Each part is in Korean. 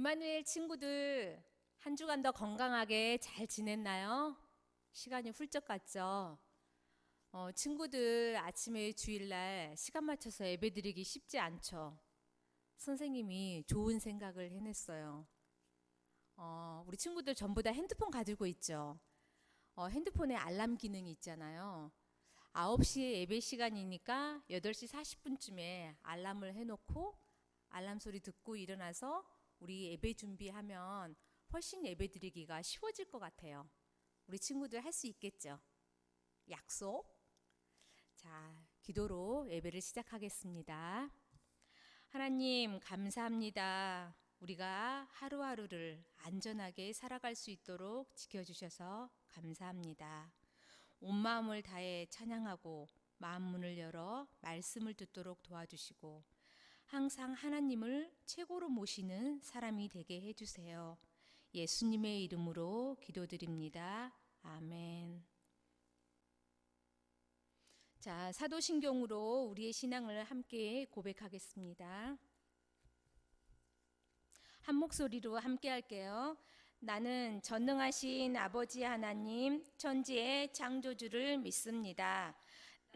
임마누엘 친구들, 한 주간 더 건강하게 잘 지냈나요? 시간이 훌쩍 갔죠? 친구들 아침에 주일날 시간 맞춰서 예배 드리기 쉽지 않죠? 선생님이 좋은 생각을 해냈어요. 우리 친구들 전부 다 핸드폰 가지고 있죠? 핸드폰에 알람 기능이 있잖아요. 9시에 예배 시간이니까 8시 40분쯤에 알람을 해놓고 알람 소리 듣고 일어나서 우리 예배 준비하면 훨씬 예배 드리기가 쉬워질 것 같아요. 우리 친구들 할 수 있겠죠? 약속? 자, 기도로 예배를 시작하겠습니다. 하나님, 감사합니다. 우리가 하루하루를 안전하게 살아갈 수 있도록 지켜주셔서 감사합니다. 온 마음을 다해 찬양하고 마음 문을 열어 말씀을 듣도록 도와주시고 항상 하나님을 최고로 모시는 사람이 되게 해주세요. 예수님의 이름으로 기도드립니다. 아멘. 자, 사도신경으로 우리의 신앙을 함께 고백하겠습니다. 한 목소리로 함께 할게요. 나는 전능하신 아버지 하나님, 천지의 창조주를 믿습니다.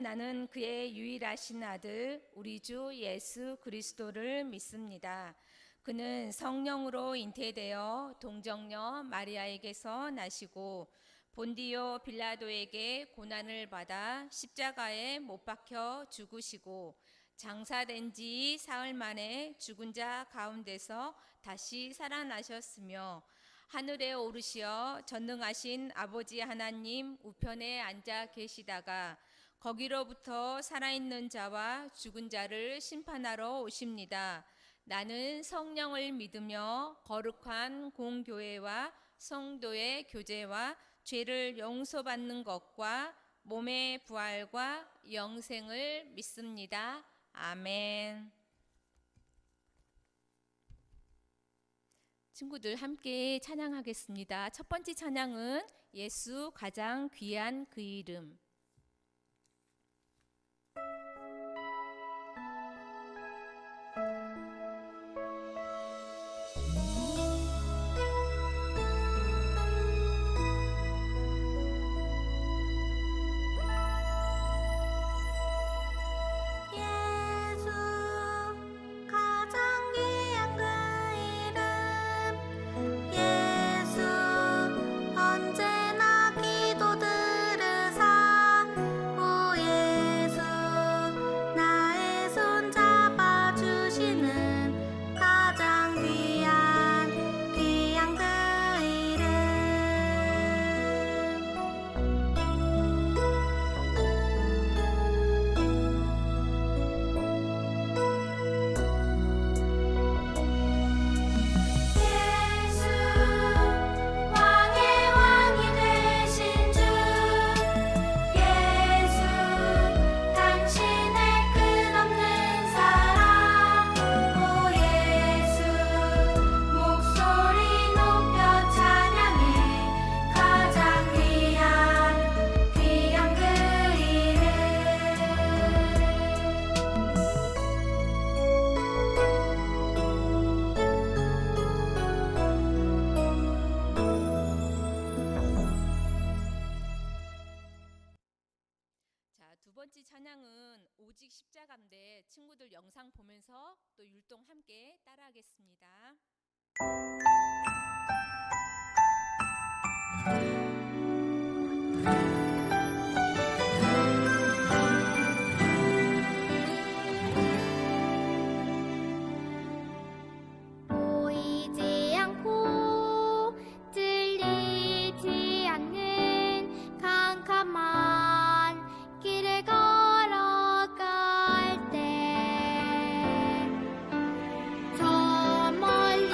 나는 그의 유일하신 아들, 우리 주 예수 그리스도를 믿습니다. 그는 성령으로 잉태되어 동정녀 마리아에게서 나시고 본디오 빌라도에게 고난을 받아 십자가에 못 박혀 죽으시고 장사된 지 사흘 만에 죽은 자 가운데서 다시 살아나셨으며 하늘에 오르시어 전능하신 아버지 하나님 우편에 앉아 계시다가 거기로부터 살아있는 자와 죽은 자를 심판하러 오십니다. 나는 성령을 믿으며 거룩한 공교회와 성도의 교제와 죄를 용서받는 것과 몸의 부활과 영생을 믿습니다. 아멘. 친구들 함께 찬양하겠습니다. 첫 번째 찬양은 예수 가장 귀한 그 이름. 두 번째 찬양은 오직 십자가인데 친구들 영상 보면서 또 율동 함께 따라하겠습니다. 보이지 않고 들리지 않는 캄캄한 길을 걸어갈 때, 저 멀리 저 멀리 저 멀리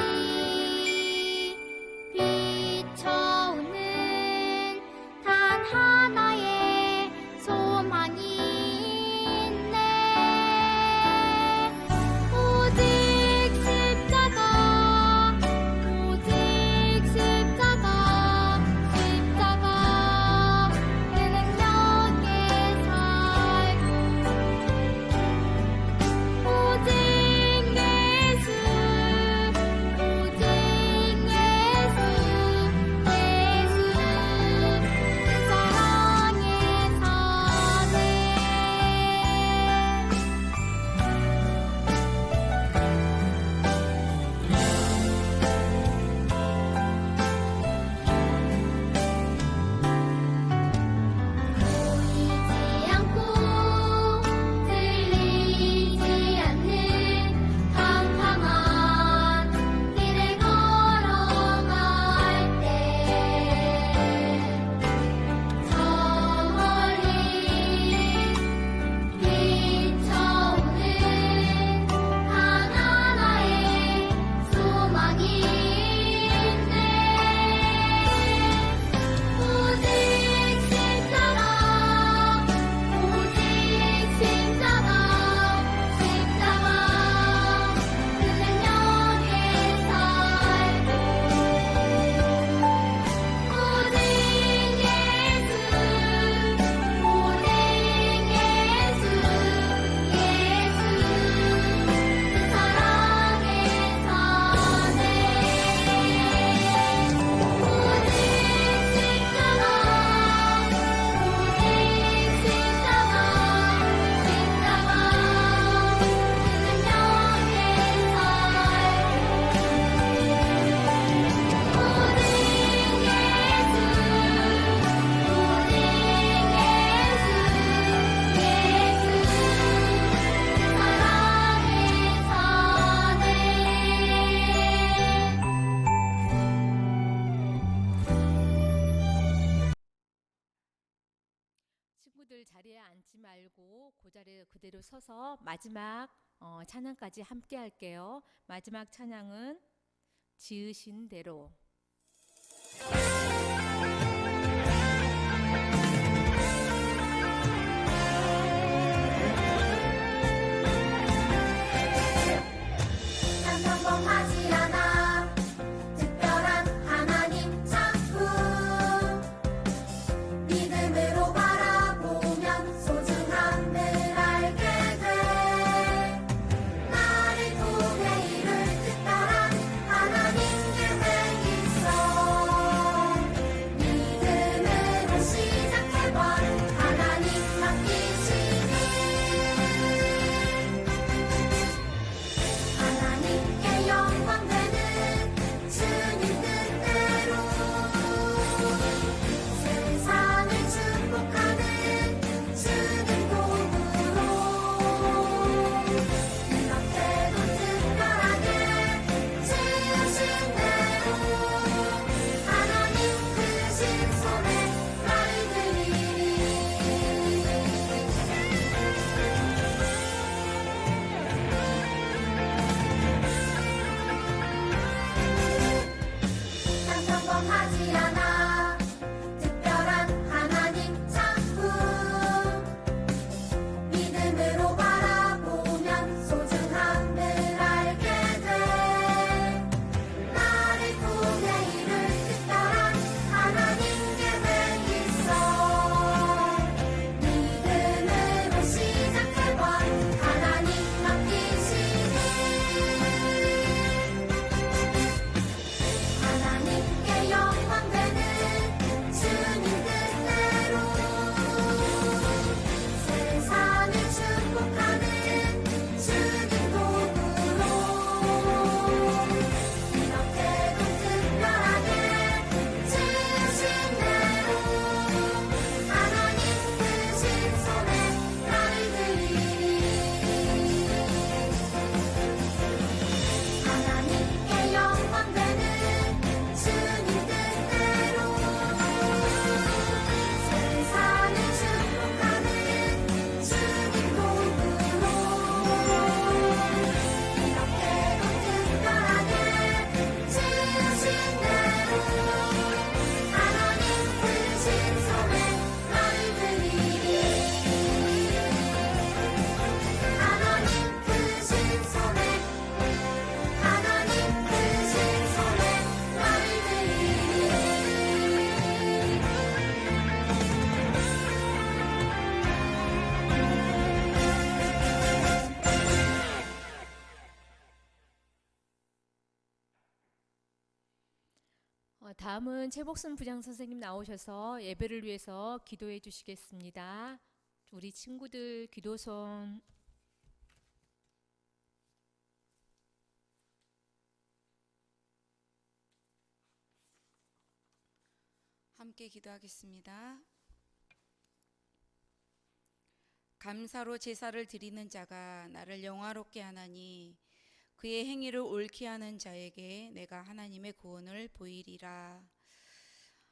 친구들 자리에 앉지 말고 그 자리에 그대로 서서 마지막 찬양까지 함께 할게요. 마지막 찬양은 지으신 대로. 난 평범하지 않아 특별한 하나님 작품 믿음으로 바라보면 소중함을 알게 돼 나를 통해 이룰 특별한 하나님 계획 있어 믿음으로 시작해봐 하나님 맡기시니 하나님께 영광 되는 주님 뜻대로 세상을 축복하는 주님 도구로 이렇게도 특별하게 지으신 대로 하나님 크신 손에 나를 드리리 난 평범하지 않아 특별한 하나님 작품 믿음으로 바라보면 소중함을 알게 돼 나를 통해 이룰 특별한 하나님 계획 있어 믿음으로 시작해봐 하나님 맡기시니 하나님께 영광 되는 주님 뜻대로 세상을 축복하는 주님 도구로 이렇게도 특별하게 지으신 대로 하나님 크신 손에 나를 드리리 하나님께 영광 되는 주님 뜻대로 세상을 축복하는 주님 도구로 이렇게도 특별하게 지으신 대로 하나님 크신 손에 나를 드리리 하나님 크신 손에 하나님 크신 손에 나를 드리리 다음은 최복순 부장 선생님 나오셔서 예배를 위해서 기도해 주시겠습니다. 우리 친구들 기도손. 함께 기도하겠습니다. 감사로 제사를 드리는 자가 나를 영화롭게 하나니 그의 행위를 옳게 하는 자에게 내가 하나님의 구원을 보이리라.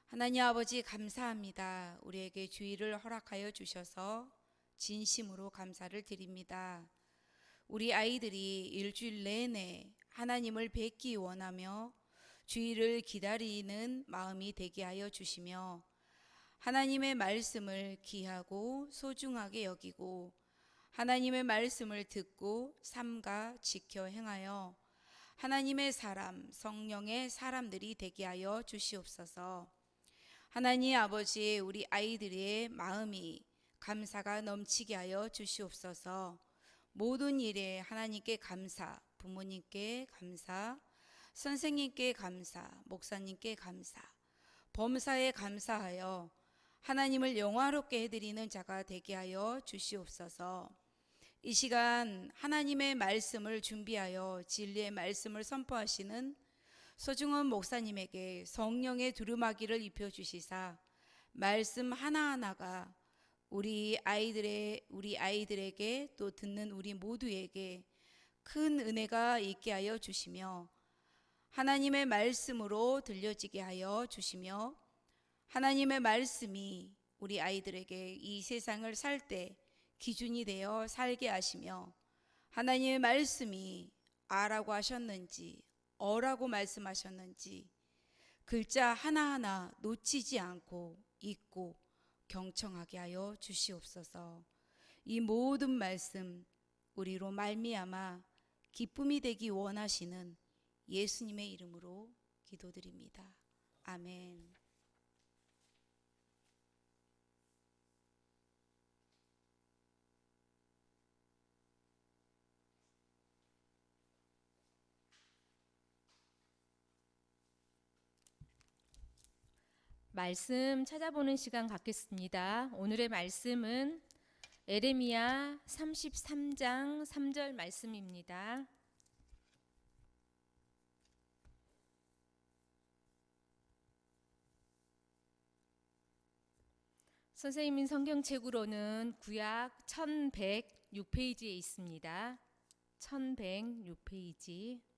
하나님 아버지 감사합니다. 우리에게 주일을 허락하여 주셔서 진심으로 감사를 드립니다. 우리 아이들이 일주일 내내 하나님을 뵙기 원하며 주일을 기다리는 마음이 되게 하여 주시며 하나님의 말씀을 귀하고 소중하게 여기고 하나님의 말씀을 듣고 삼가 지켜 행하여 하나님의 사람, 성령의 사람들이 되게 하여 주시옵소서. 하나님 아버지, 우리 아이들의 마음이 감사가 넘치게 하여 주시옵소서. 모든 일에 하나님께 감사, 부모님께 감사, 선생님께 감사, 목사님께 감사, 범사에 감사하여 하나님을 영화롭게 해드리는 자가 되게 하여 주시옵소서. 이 시간 하나님의 말씀을 준비하여 진리의 말씀을 선포하시는 소중한 목사님에게 성령의 두루마기를 입혀주시사 말씀 하나하나가 우리 아이들에게 또 듣는 우리 모두에게 큰 은혜가 있게 하여 주시며 하나님의 말씀으로 들려지게 하여 주시며 하나님의 말씀이 우리 아이들에게 이 세상을 살 때 기준이 되어 살게 하시며 하나님의 말씀이 아라고 하셨는지 어라고 말씀하셨는지 글자 하나하나 놓치지 않고 읽고 경청하게 하여 주시옵소서. 이 모든 말씀 우리로 말미암아 기쁨이 되기 원하시는 예수님의 이름으로 기도드립니다. 아멘. 말씀 찾아보는 시간 갖겠습니다. 오늘의 말씀은 에레미야 33장 3절 말씀입니다. 선생님인 성경책으로는 구약 1106페이지에 있습니다. 1106페이지.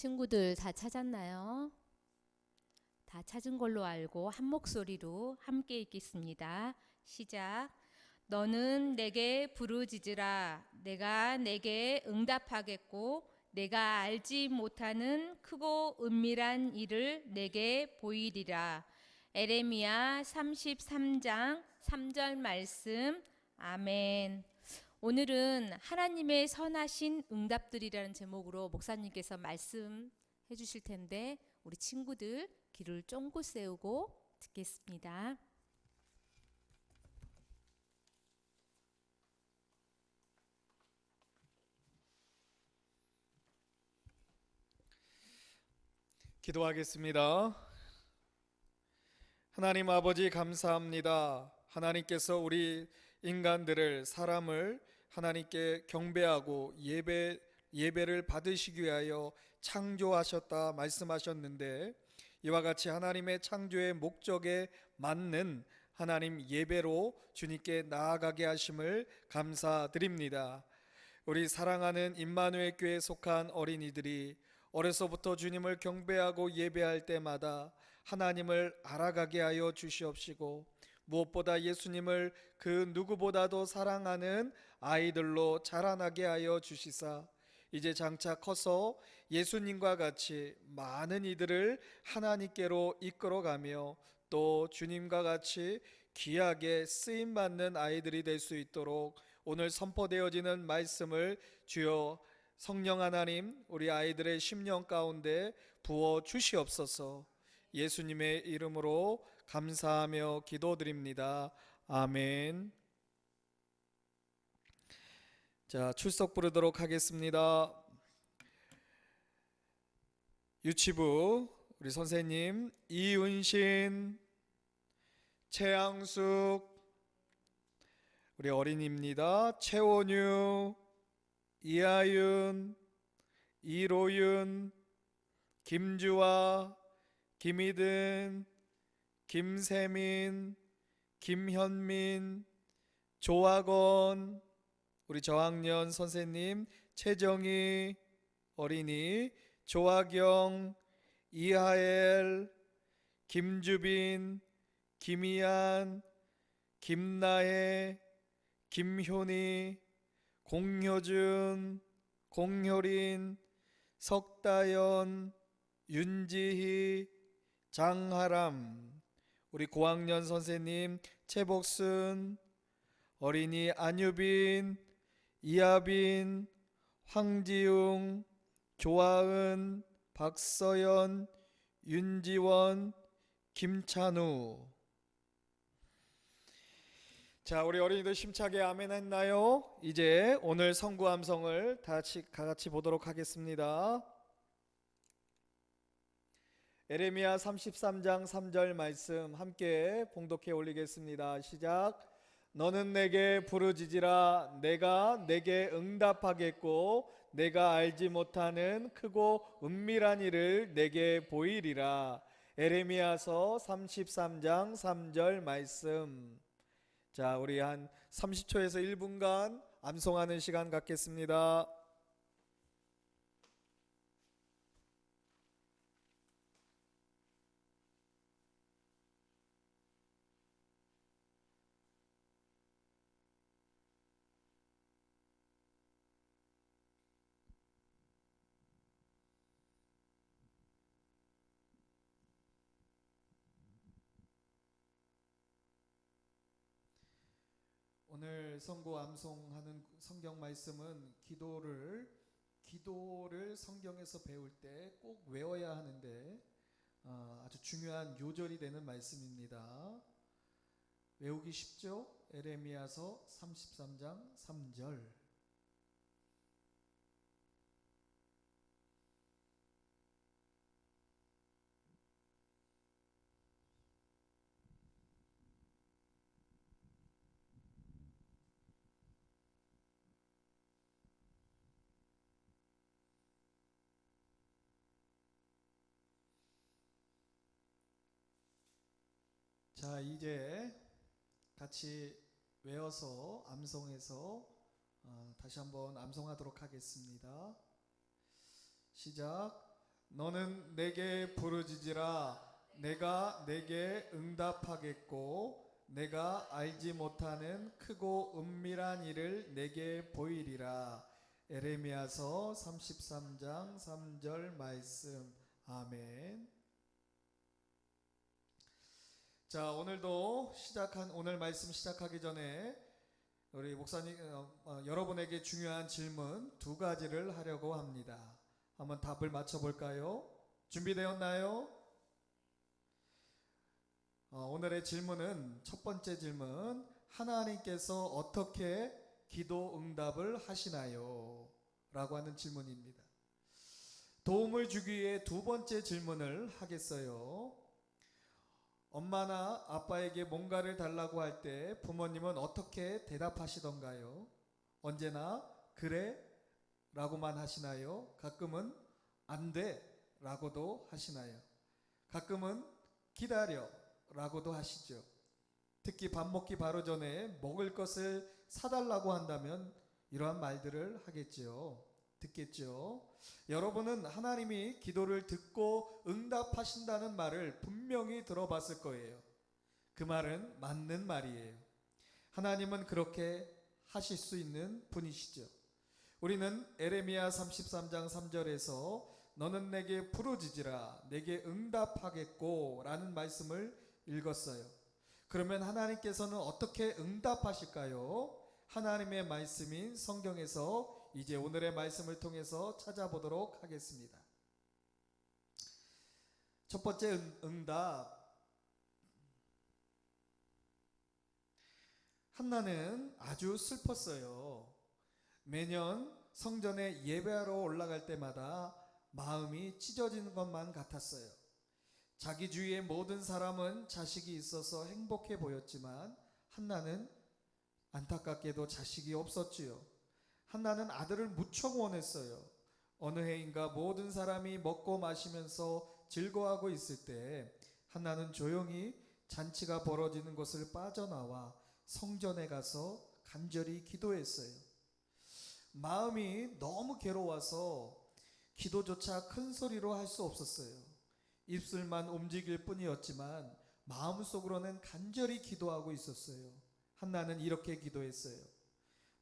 친구들 다 찾았나요? 다 찾은 걸로 알고 한 목소리로 함께 읽겠습니다. 시작. 너는 내게 부르짖으라. 내가 내게 응답하겠고 내가 알지 못하는 크고 은밀한 일을 내게 보이리라. 에레미야 33장 3절 말씀. 아멘. 오늘은 하나님의 선하신 응답들이라는 제목으로 목사님께서 말씀해 주실 텐데 우리 친구들 귀를 쫑긋 세우고 듣겠습니다. 기도하겠습니다. 하나님 아버지 감사합니다. 하나님께서 우리 인간들을 사람을 하나님께 경배하고 예배를 받으시기 위하여 창조하셨다 말씀하셨는데 이와 같이 하나님의 창조의 목적에 맞는 하나님 예배로 주님께 나아가게 하심을 감사드립니다. 우리 사랑하는 임마누엘 교회에 속한 어린이들이 어려서부터 주님을 경배하고 예배할 때마다 하나님을 알아가게 하여 주시옵시고 무엇보다 예수님을 그 누구보다도 사랑하는 아이들로 자라나게 하여 주시사 이제 장차 커서 예수님과 같이 많은 이들을 하나님께로 이끌어가며 또 주님과 같이 귀하게 쓰임받는 아이들이 될 수 있도록 오늘 선포되어지는 말씀을 주여 성령 하나님 우리 아이들의 심령 가운데 부어 주시옵소서. 예수님의 이름으로 감사하며 기도드립니다. 아멘. 자, 출석 부르도록 하겠습니다. 유치부 우리 선생님 이은신, 최양숙, 우리 어린이입니다. 최원유, 이하윤, 이로윤, 김주아, 김희든, 김세민, 김현민, 조학원, 우리 저학년 선생님 최정희, 어린이 조하경, 이하엘, 김주빈, 김희안, 김나혜, 김효니, 공효준, 공효린, 석다연, 윤지희, 장하람, 우리 고학년 선생님 최복순, 어린이 안유빈, 이하빈, 황지웅, 조아은, 박서연, 윤지원, 김찬우. 자, 우리 어린이들 심차게 아멘 했나요? 이제 오늘 성구 암송을 다 같이 보도록 하겠습니다. 에레미야 33장 3절 말씀 함께 봉독해 올리겠습니다. 시작. 너는 내게 부르짖으라. 내가 내게 응답하겠고 내가 알지 못하는 크고 은밀한 일을 내게 보이리라. 에레미야서 33장 3절 말씀. 자, 우리 한 30초에서 1분간 암송하는 시간 갖겠습니다. 오늘 성구 암송하는 성경 말씀은 기도를 성경에서 배울 때 꼭 외워야 하는데 아주 중요한 요절이 되는 말씀입니다. 외우기 쉽죠? 에레미야서 33장 3절. 자, 이제 같이 외워서 암송해서 다시 한번 암송하도록 하겠습니다. 시작. 너는 내게 부르짖으라. 내가 내게 응답하겠고 내가 알지 못하는 크고 은밀한 일을 내게 보이리라. 에레미야서 33장 3절 말씀. 아멘. 자, 오늘도 오늘 말씀 시작하기 전에 우리 목사님 여러분에게 중요한 질문 두 가지를 하려고 합니다. 한번 답을 맞춰볼까요? 준비되었나요? 오늘의 질문은 첫 번째 질문, 하나님께서 어떻게 기도 응답을 하시나요? 라고 하는 질문입니다. 도움을 주기 위해 두 번째 질문을 하겠어요. 엄마나 아빠에게 뭔가를 달라고 할 때 부모님은 어떻게 대답하시던가요? 언제나 그래? 라고만 하시나요? 가끔은 안 돼? 라고도 하시나요? 가끔은 기다려? 라고도 하시죠. 특히 밥 먹기 바로 전에 먹을 것을 사달라고 한다면 이러한 말들을 하겠죠. 듣겠죠. 여러분은 하나님이 기도를 듣고 응답하신다는 말을 분명히 들어봤을 거예요. 그 말은 맞는 말이에요. 하나님은 그렇게 하실 수 있는 분이시죠. 우리는 에레미야 33장 3절에서 너는 내게 부르짖으라 내게 응답하겠고 라는 말씀을 읽었어요. 그러면 하나님께서는 어떻게 응답하실까요? 하나님의 말씀인 성경에서 이제 오늘의 말씀을 통해서 찾아보도록 하겠습니다. 첫 번째 응답. 한나는 아주 슬펐어요. 매년 성전에 예배하러 올라갈 때마다 마음이 찢어지는 것만 같았어요. 자기 주위의 모든 사람은 자식이 있어서 행복해 보였지만 한나는 안타깝게도 자식이 없었지요. 한나는 아들을 무척 원했어요. 어느 해인가 모든 사람이 먹고 마시면서 즐거워하고 있을 때 한나는 조용히 잔치가 벌어지는 곳을 빠져나와 성전에 가서 간절히 기도했어요. 마음이 너무 괴로워서 기도조차 큰 소리로 할 수 없었어요. 입술만 움직일 뿐이었지만 마음속으로는 간절히 기도하고 있었어요. 한나는 이렇게 기도했어요.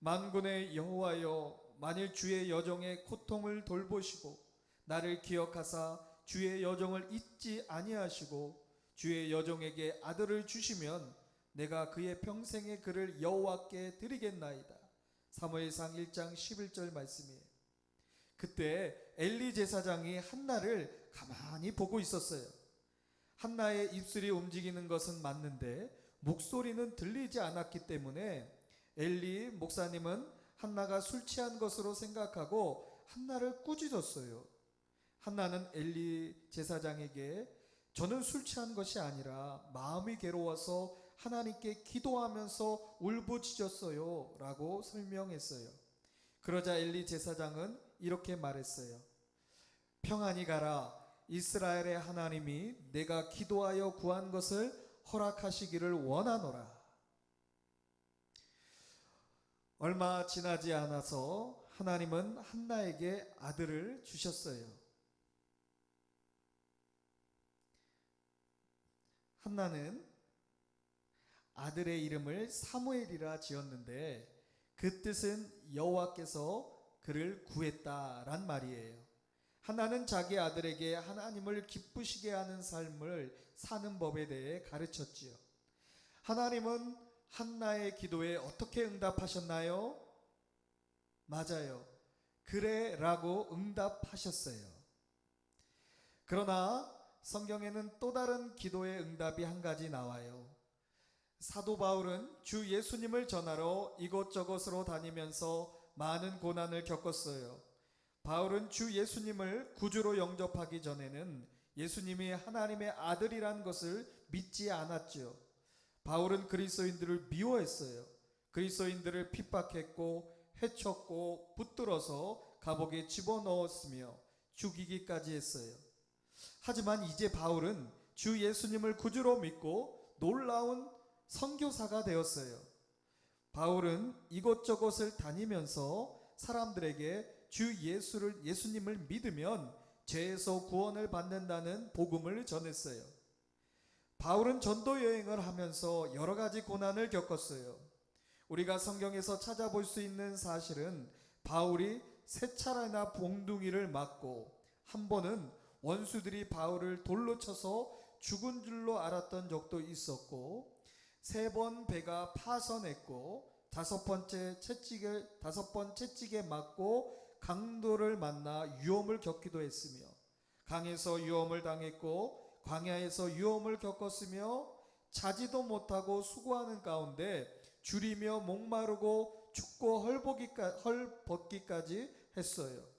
만군의 여호와여, 만일 주의 여종의 고통을 돌보시고 나를 기억하사 주의 여종을 잊지 아니하시고 주의 여종에게 아들을 주시면 내가 그의 평생의 그를 여호와께 드리겠나이다. 사무엘상 1장 11절 말씀이에요. 그때 엘리 제사장이 한나를 가만히 보고 있었어요. 한나의 입술이 움직이는 것은 맞는데 목소리는 들리지 않았기 때문에 엘리 목사님은 한나가 술 취한 것으로 생각하고 한나를 꾸짖었어요. 한나는 엘리 제사장에게 저는 술 취한 것이 아니라 마음이 괴로워서 하나님께 기도하면서 울부짖었어요 라고 설명했어요. 그러자 엘리 제사장은 이렇게 말했어요. 평안히 가라. 이스라엘의 하나님이 내가 기도하여 구한 것을 허락하시기를 원하노라. 얼마 지나지 않아서 하나님은 한나에게 아들을 주셨어요. 한나는 아들의 이름을 사무엘이라 지었는데 그 뜻은 여호와께서 그를 구했다란 말이에요. 한나는 자기 아들에게 하나님을 기쁘시게 하는 삶을 사는 법에 대해 가르쳤지요. 하나님은 한나의 기도에 어떻게 응답하셨나요? 맞아요. 그래 라고 응답하셨어요. 그러나 성경에는 또 다른 기도의 응답이 한 가지 나와요. 사도 바울은 주 예수님을 전하러 이곳저곳으로 다니면서 많은 고난을 겪었어요. 바울은 주 예수님을 구주로 영접하기 전에는 예수님이 하나님의 아들이란 것을 믿지 않았지요. 바울은 그리스도인들을 미워했어요. 그리스도인들을 핍박했고 해쳤고 붙들어서 감옥에 집어넣었으며 죽이기까지 했어요. 하지만 이제 바울은 주 예수님을 구주로 믿고 놀라운 선교사가 되었어요. 바울은 이곳저곳을 다니면서 사람들에게 주 예수님을 믿으면 죄에서 구원을 받는다는 복음을 전했어요. 바울은 전도 여행을 하면서 여러 가지 고난을 겪었어요. 우리가 성경에서 찾아볼 수 있는 사실은 바울이 세 차례나 봉둥이를 맞고 한 번은 원수들이 바울을 돌로 쳐서 죽은 줄로 알았던 적도 있었고, 세 번 배가 파선했고, 다섯 번 채찍에 맞고 강도를 만나 위험을 겪기도 했으며, 강에서 위험을 당했고 광야에서 위험을 겪었으며, 자지도 못하고 수고하는 가운데 줄이며 목마르고 춥고 헐벗기까지 했어요.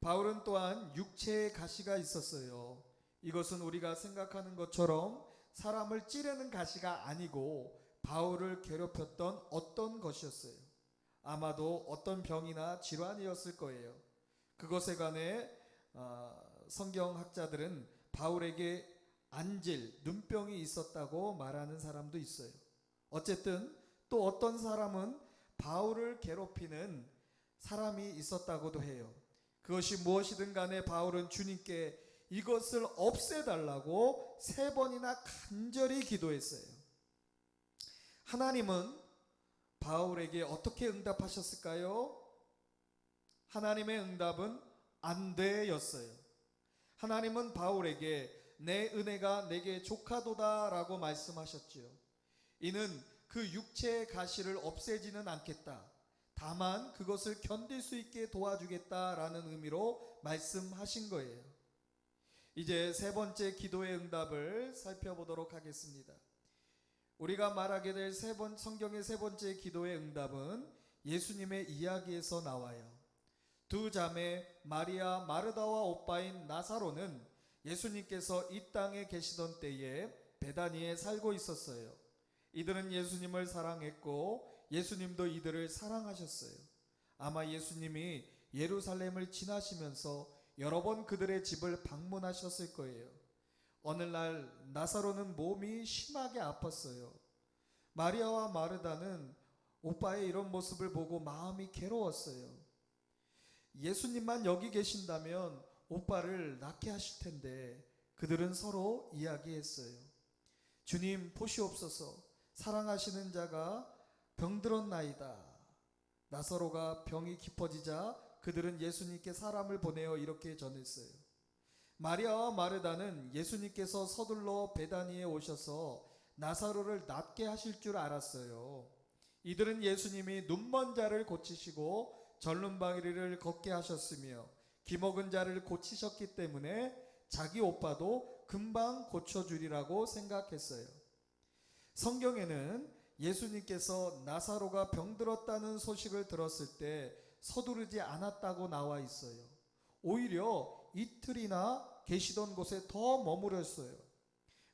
바울은 또한 육체의 가시가 있었어요. 이것은 우리가 생각하는 것처럼 사람을 찌르는 가시가 아니고 바울을 괴롭혔던 어떤 것이었어요. 아마도 어떤 병이나 질환이었을 거예요. 그것에 관해 성경학자들은 바울에게 안질, 눈병이 있었다고 말하는 사람도 있어요. 어쨌든 또 어떤 사람은 바울을 괴롭히는 사람이 있었다고도 해요. 그것이 무엇이든 간에 바울은 주님께 이것을 없애달라고 3번이나 간절히 기도했어요. 하나님은 바울에게 어떻게 응답하셨을까요? 하나님의 응답은 안 돼였어요. 하나님은 바울에게 내 은혜가 내게 족하도다 라고 말씀하셨지요. 이는 그 육체의 가시를 없애지는 않겠다. 다만 그것을 견딜 수 있게 도와주겠다라는 의미로 말씀하신 거예요. 이제 세 번째 기도의 응답을 살펴보도록 하겠습니다. 우리가 말하게 될 성경의 세 번째 기도의 응답은 예수님의 이야기에서 나와요. 두 자매 마리아 마르다와 오빠인 나사로는 예수님께서 이 땅에 계시던 때에 베다니에 살고 있었어요. 이들은 예수님을 사랑했고 예수님도 이들을 사랑하셨어요. 아마 예수님이 예루살렘을 지나시면서 여러 번 그들의 집을 방문하셨을 거예요. 어느 날 나사로는 몸이 심하게 아팠어요. 마리아와 마르다는 오빠의 이런 모습을 보고 마음이 괴로웠어요. 예수님만 여기 계신다면 오빠를 낫게 하실 텐데 그들은 서로 이야기했어요. 주님 보시옵소서, 사랑하시는 자가 병들었나이다. 나사로가 병이 깊어지자 그들은 예수님께 사람을 보내어 이렇게 전했어요. 마리아와 마르다는 예수님께서 서둘러 베다니에 오셔서 나사로를 낫게 하실 줄 알았어요. 이들은 예수님이 눈먼 자를 고치시고 절름발이를 걷게 하셨으며 기먹은 자를 고치셨기 때문에 자기 오빠도 금방 고쳐주리라고 생각했어요. 성경에는 예수님께서 나사로가 병들었다는 소식을 들었을 때 서두르지 않았다고 나와 있어요. 오히려 이틀이나 계시던 곳에 더 머무렀어요.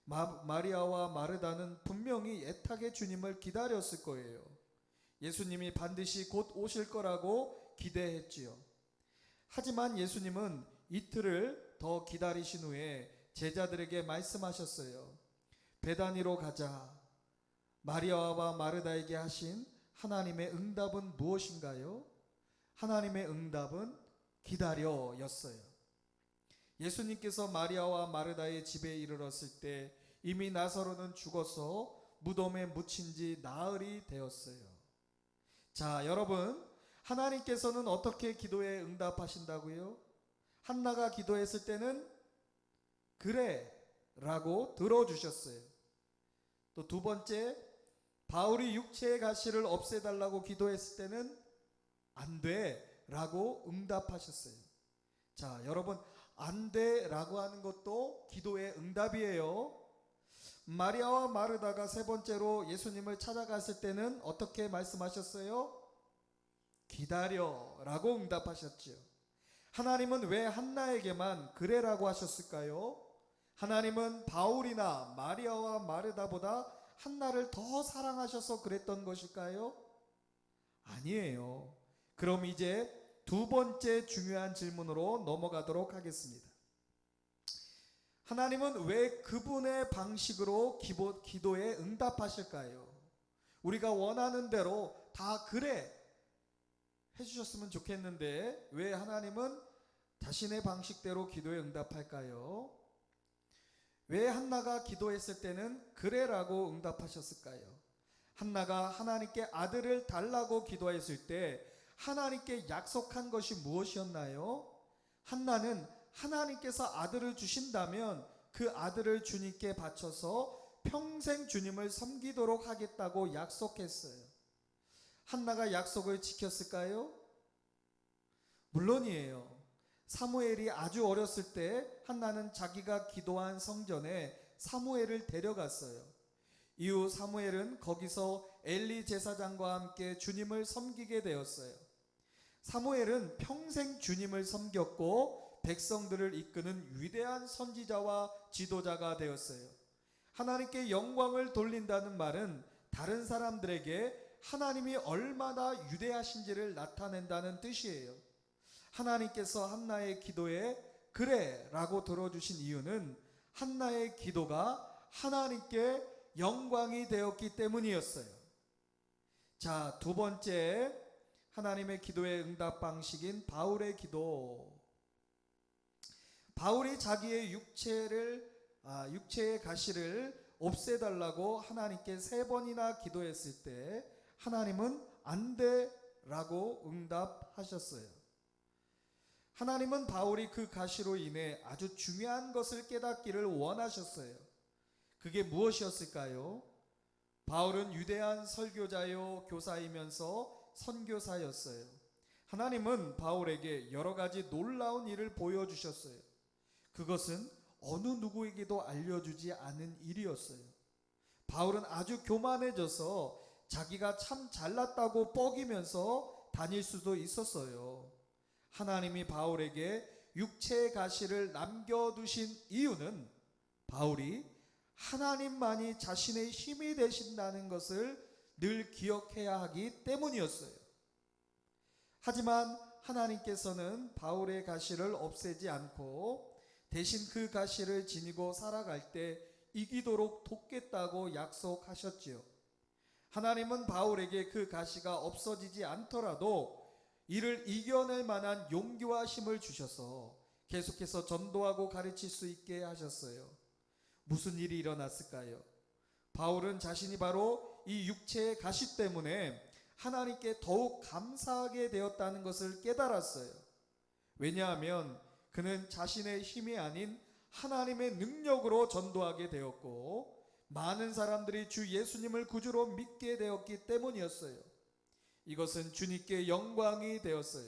마리아와 마르다는 분명히 애타게 주님을 기다렸을 거예요. 예수님이 반드시 곧 오실 거라고 기대했지요. 하지만 예수님은 이틀을 더 기다리신 후에 제자들에게 말씀하셨어요. 베다니로 가자. 마리아와 마르다에게 하신 하나님의 응답은 무엇인가요? 하나님의 응답은 기다려였어요. 예수님께서 마리아와 마르다의 집에 이르렀을 때 이미 나사로는 죽어서 무덤에 묻힌 지 나흘이 되었어요. 자, 여러분, 하나님께서는 어떻게 기도에 응답하신다고요? 한나가 기도했을 때는 그래 라고 들어주셨어요. 또 두 번째, 바울이 육체의 가시를 없애달라고 기도했을 때는 안 돼 라고 응답하셨어요. 자, 여러분, 안 돼 라고 하는 것도 기도의 응답이에요. 마리아와 마르다가 세 번째로 예수님을 찾아갔을 때는 어떻게 말씀하셨어요? 기다려 라고 응답하셨지요. 하나님은 왜 한나에게만 그래라고 하셨을까요? 하나님은 바울이나 마리아와 마르다보다 한나를 더 사랑하셔서 그랬던 것일까요? 아니에요. 그럼 이제 두 번째 중요한 질문으로 넘어가도록 하겠습니다. 하나님은 왜 그분의 방식으로 기도에 응답하실까요? 우리가 원하는 대로 다 그래 해주셨으면 좋겠는데 왜 하나님은 자신의 방식대로 기도에 응답할까요? 왜 한나가 기도했을 때는 그래라고 응답하셨을까요? 한나가 하나님께 아들을 달라고 기도했을 때 하나님께 약속한 것이 무엇이었나요? 한나는 하나님께서 아들을 주신다면 그 아들을 주님께 바쳐서 평생 주님을 섬기도록 하겠다고 약속했어요. 한나가 약속을 지켰을까요? 물론이에요. 사무엘이 아주 어렸을 때 한나는 자기가 기도한 성전에 사무엘을 데려갔어요. 이후 사무엘은 거기서 엘리 제사장과 함께 주님을 섬기게 되었어요. 사무엘은 평생 주님을 섬겼고 백성들을 이끄는 위대한 선지자와 지도자가 되었어요. 하나님께 영광을 돌린다는 말은 다른 사람들에게 하나님이 얼마나 위대하신지를 나타낸다는 뜻이에요. 하나님께서 한나의 기도에 그래 라고 들어주신 이유는 한나의 기도가 하나님께 영광이 되었기 때문이었어요. 자, 두 번째 하나님의 기도의 응답 방식인 바울의 기도. 바울이 자기의 육체의 가시를 없애달라고 하나님께 3번이나 기도했을 때 하나님은 안 돼 라고 응답하셨어요. 하나님은 바울이 그 가시로 인해 아주 중요한 것을 깨닫기를 원하셨어요. 그게 무엇이었을까요? 바울은 위대한 설교자요 교사이면서 선교사였어요. 하나님은 바울에게 여러 가지 놀라운 일을 보여주셨어요. 그것은 어느 누구에게도 알려주지 않은 일이었어요. 바울은 아주 교만해져서 자기가 참 잘났다고 뻐기면서 다닐 수도 있었어요. 하나님이 바울에게 육체의 가시를 남겨두신 이유는 바울이 하나님만이 자신의 힘이 되신다는 것을 늘 기억해야 하기 때문이었어요. 하지만 하나님께서는 바울의 가시를 없애지 않고 대신 그 가시를 지니고 살아갈 때 이기도록 돕겠다고 약속하셨지요. 하나님은 바울에게 그 가시가 없어지지 않더라도 이를 이겨낼 만한 용기와 힘을 주셔서 계속해서 전도하고 가르칠 수 있게 하셨어요. 무슨 일이 일어났을까요? 바울은 자신이 바로 이 육체의 가시 때문에 하나님께 더욱 감사하게 되었다는 것을 깨달았어요. 왜냐하면 그는 자신의 힘이 아닌 하나님의 능력으로 전도하게 되었고 많은 사람들이 주 예수님을 구주로 믿게 되었기 때문이었어요. 이것은 주님께 영광이 되었어요.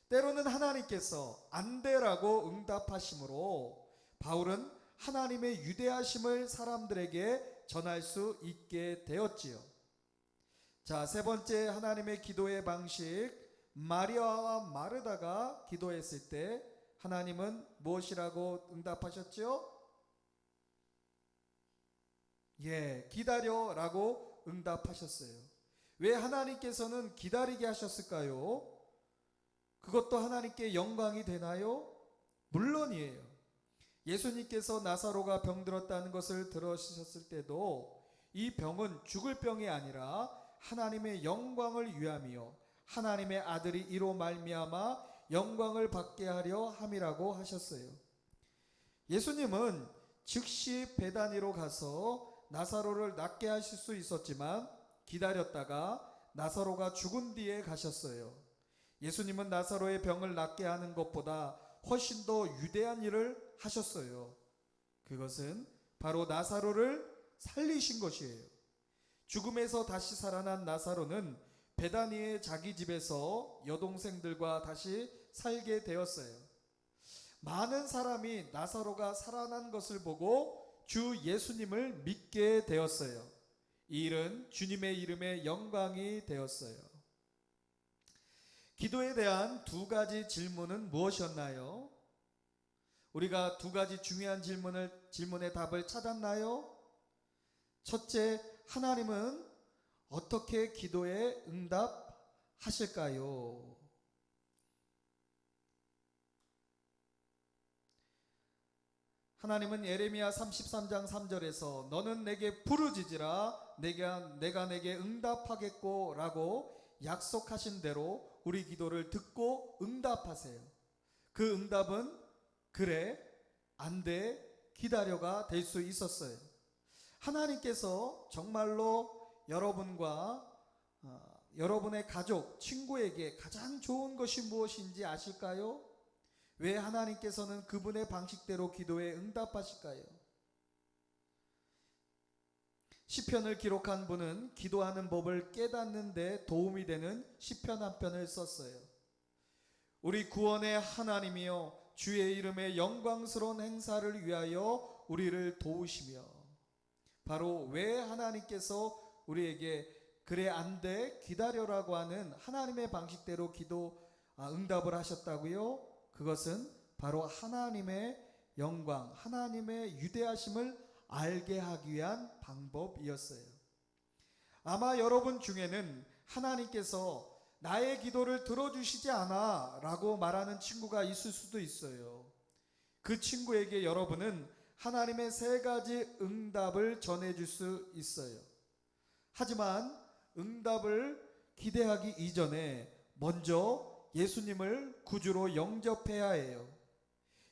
때로는 하나님께서 안 되라고 응답하심으로 바울은 하나님의 위대하심을 사람들에게 전할 수 있게 되었지요. 자, 세 번째 하나님의 기도의 방식, 마리아와 마르다가 기도했을 때 하나님은 무엇이라고 응답하셨죠? 예, 기다려라고 응답하셨어요. 왜 하나님께서는 기다리게 하셨을까요? 그것도 하나님께 영광이 되나요? 물론이에요. 예수님께서 나사로가 병들었다는 것을 들으셨을 때도 이 병은 죽을 병이 아니라 하나님의 영광을 위함이요 하나님의 아들이 이로 말미암아 영광을 받게 하려 함이라고 하셨어요. 예수님은 즉시 베다니로 가서 나사로를 낫게 하실 수 있었지만 기다렸다가 나사로가 죽은 뒤에 가셨어요. 예수님은 나사로의 병을 낫게 하는 것보다 훨씬 더 위대한 일을 하셨어요. 그것은 바로 나사로를 살리신 것이에요. 죽음에서 다시 살아난 나사로는 베다니의 자기 집에서 여동생들과 다시 살게 되었어요. 많은 사람이 나사로가 살아난 것을 보고 주 예수님을 믿게 되었어요. 이 일은 주님의 이름에 영광이 되었어요. 기도에 대한 두 가지 질문은 무엇이었나요? 우리가 두 가지 중요한 질문의 답을 찾았나요? 첫째, 하나님은 어떻게 기도에 응답하실까요? 하나님은 예레미야 33장 3절에서 너는 내게 부르짖으라 내가 내게 응답하겠고 라고 약속하신 대로 우리 기도를 듣고 응답하세요. 그 응답은 그래, 안 돼, 기다려가 될 수 있었어요. 하나님께서 정말로 여러분과 여러분의 가족, 친구에게 가장 좋은 것이 무엇인지 아실까요? 왜 하나님께서는 그분의 방식대로 기도에 응답하실까요? 시편을 기록한 분은 기도하는 법을 깨닫는 데 도움이 되는 시편 한 편을 썼어요. 우리 구원의 하나님이여 주의 이름의 영광스러운 행사를 위하여 우리를 도우시며, 바로 왜 하나님께서 우리에게 그래 안 돼 기다려라고 하는 하나님의 방식대로 응답을 하셨다고요? 그것은 바로 하나님의 영광, 하나님의 위대하심을 알게 하기 위한 방법이었어요. 아마 여러분 중에는 하나님께서 나의 기도를 들어주시지 않아 라고 말하는 친구가 있을 수도 있어요. 그 친구에게 여러분은 하나님의 세 가지 응답을 전해줄 수 있어요. 하지만 응답을 기대하기 이전에 먼저 예수님을 구주로 영접해야 해요.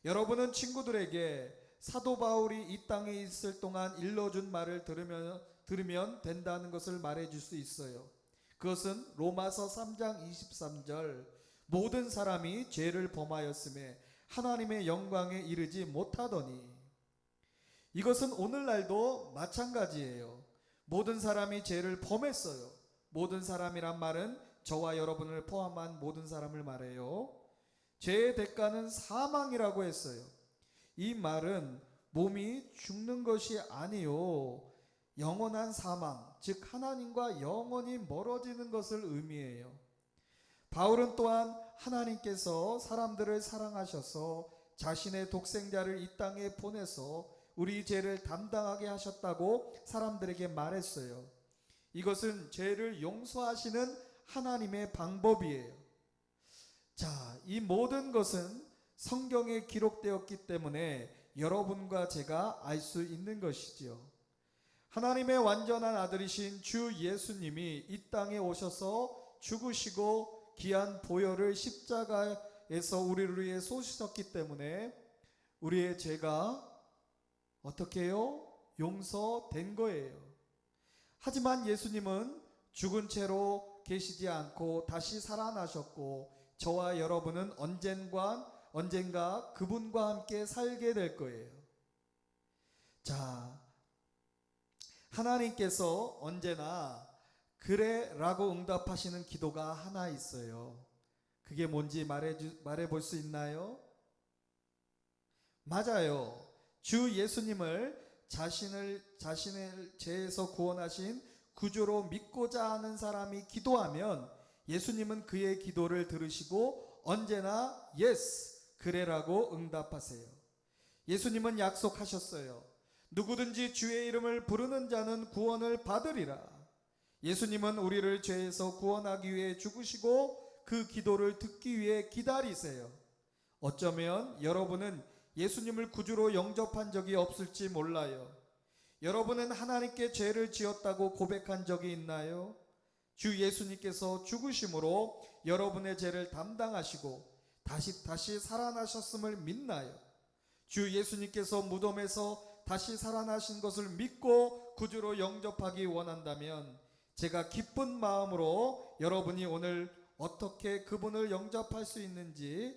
여러분은 친구들에게 사도 바울이 이 땅에 있을 동안 일러준 말을 들으면 된다는 것을 말해줄 수 있어요. 그것은 로마서 3장 23절 모든 사람이 죄를 범하였음에 하나님의 영광에 이르지 못하더니, 이것은 오늘날도 마찬가지예요. 모든 사람이 죄를 범했어요. 모든 사람이란 말은 저와 여러분을 포함한 모든 사람을 말해요. 죄의 대가는 사망이라고 했어요. 이 말은 몸이 죽는 것이 아니요 영원한 사망, 즉 하나님과 영원히 멀어지는 것을 의미해요. 바울은 또한 하나님께서 사람들을 사랑하셔서 자신의 독생자를 이 땅에 보내서 우리 죄를 담당하게 하셨다고 사람들에게 말했어요. 이것은 죄를 용서하시는 하나님의 방법이에요. 자, 이 모든 것은 성경에 기록되었기 때문에 여러분과 제가 알 수 있는 것이지요. 하나님의 완전한 아들이신 주 예수님이 이 땅에 오셔서 죽으시고 귀한 보혈을 십자가에서 우리를 위해 쏟으셨기 때문에 우리의 죄가 어떻게 해요? 용서된 거예요. 하지만 예수님은 죽은 채로 계시지 않고 다시 살아나셨고 저와 여러분은 언젠가 그분과 함께 살게 될 거예요. 자, 하나님께서 언제나 그래 라고 응답하시는 기도가 하나 있어요. 그게 뭔지 말해볼 수 있나요? 맞아요. 주 예수님을 자신을 죄에서 구원하신 구주로 믿고자 하는 사람이 기도하면 예수님은 그의 기도를 들으시고 언제나 예스, 그래라고 응답하세요. 예수님은 약속하셨어요. 누구든지 주의 이름을 부르는 자는 구원을 받으리라. 예수님은 우리를 죄에서 구원하기 위해 죽으시고 그 기도를 듣기 위해 기다리세요. 어쩌면 여러분은 예수님을 구주로 영접한 적이 없을지 몰라요. 여러분은 하나님께 죄를 지었다고 고백한 적이 있나요? 주 예수님께서 죽으심으로 여러분의 죄를 담당하시고 다시 살아나셨음을 믿나요? 주 예수님께서 무덤에서 다시 살아나신 것을 믿고 구주로 영접하기 원한다면 제가 기쁜 마음으로 여러분이 오늘 어떻게 그분을 영접할 수 있는지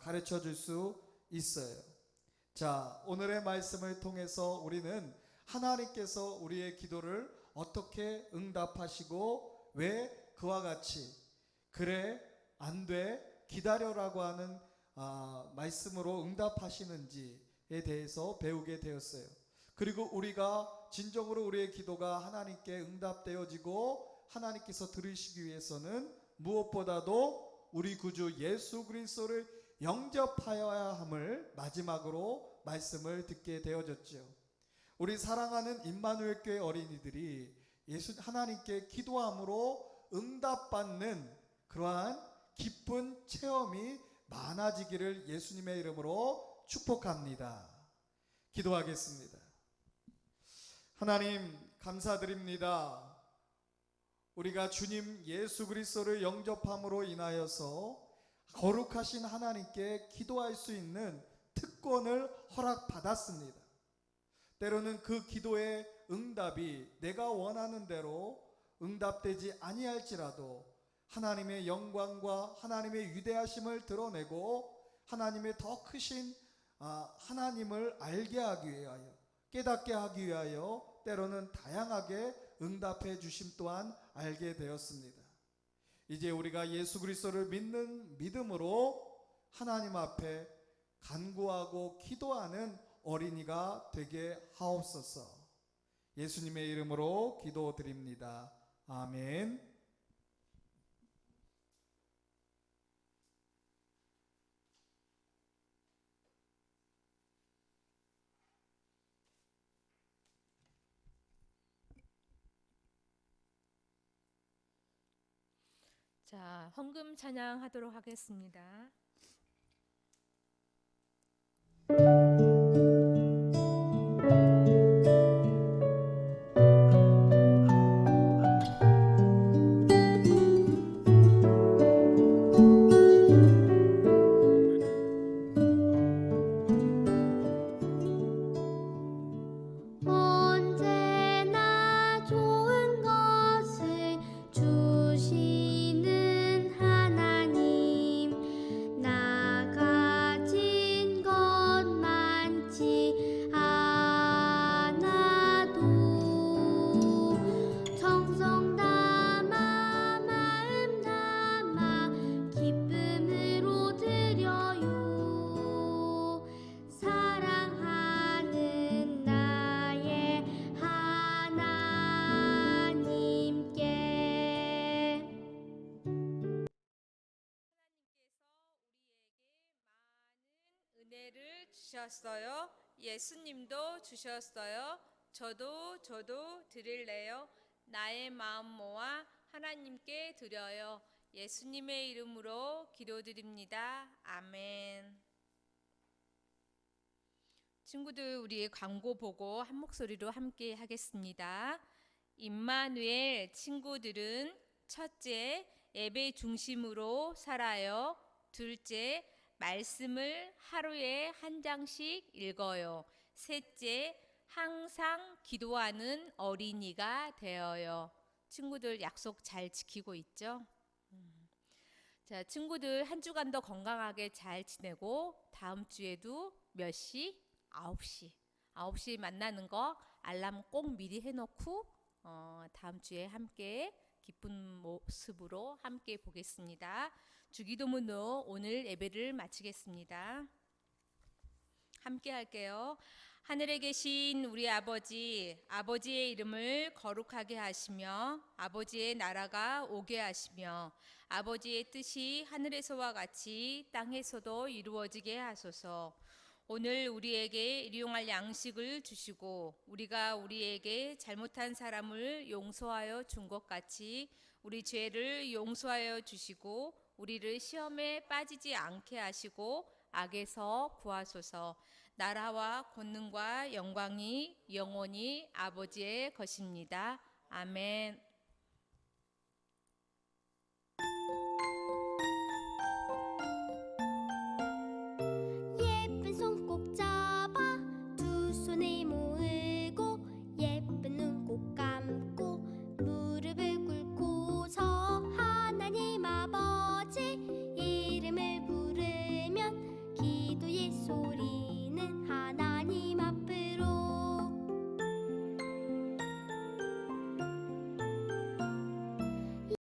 가르쳐 줄 수 있어요. 자, 오늘의 말씀을 통해서 우리는 하나님께서 우리의 기도를 어떻게 응답하시고 왜 그와 같이 그래, 안 돼, 기다려라고 하는 말씀으로 응답하시는지에 대해서 배우게 되었어요. 그리고 우리가 진정으로 우리의 기도가 하나님께 응답되어지고 하나님께서 들으시기 위해서는 무엇보다도 우리 구주 예수 그리스도를 영접하여야 함을 마지막으로 말씀을 듣게 되어졌죠. 우리 사랑하는 임마누엘 교회 어린이들이 하나님께 기도함으로 응답받는 그러한 기쁜 체험이 많아지기를 예수님의 이름으로 축복합니다. 기도하겠습니다. 하나님 감사드립니다. 우리가 주님 예수 그리스도를 영접함으로 인하여서 거룩하신 하나님께 기도할 수 있는 특권을 허락받았습니다. 때로는 그 기도의 응답이 내가 원하는 대로 응답되지 아니할지라도 하나님의 영광과 하나님의 위대하심을 드러내고 하나님의 더 크신 하나님을 알게 하기 위하여 깨닫게 하기 위하여 때로는 다양하게 응답해 주심 또한 알게 되었습니다. 이제 우리가 예수 그리스도를 믿는 믿음으로 하나님 앞에 간구하고 기도하는 어린이가 되게 하옵소서. 예수님의 이름으로 기도드립니다. 아멘. 자, 헌금 찬양하도록 하겠습니다. 언제나 좋은 것을 주시는 하나님, 나 가진 것 많지 않아도 정성 담아 마음 담아 기쁨으로 드려요. 사랑하는 나의 하나님께. 은혜를 주셨어요. 예수님도 주셨어요. 저도 드릴래요. 나의 마음 모아 하나님께 드려요. 예수님의 이름으로 기도드립니다. 아멘. 친구들, 우리 광고 보고 한 목소리로 함께 하겠습니다. 임마누엘 친구들은 첫째, 예배 중심으로 살아요. 둘째, 말씀을 하루에 한 장씩 읽어요. 셋째, 항상 기도하는 어린이가 되어요. 친구들 약속 잘 지키고 있죠? 자, 친구들 한 주간도 건강하게 잘 지내고 다음 주에도 몇 시? 9시. 9시 만나는 거 알람 꼭 미리 해놓고 다음 주에 함께 기쁜 모습으로 함께 보겠습니다. 주기도문으로 오늘 예배를 마치겠습니다. 함께 할게요. 하늘에 계신 우리 아버지, 아버지의 이름을 거룩하게 하시며 아버지의 나라가 오게 하시며 아버지의 뜻이 하늘에서와 같이 땅에서도 이루어지게 하소서. 오늘 우리에게 일용할 양식을 주시고 우리가 우리에게 잘못한 사람을 용서하여 준 것 같이 우리 죄를 용서하여 주시고 우리를 시험에 빠지지 않게 하시고 악에서 구하소서. 나라와 권능과 영광이 영원히 아버지의 것입니다. 아멘. 예쁜 손 꼭 잡아 두 손을 모으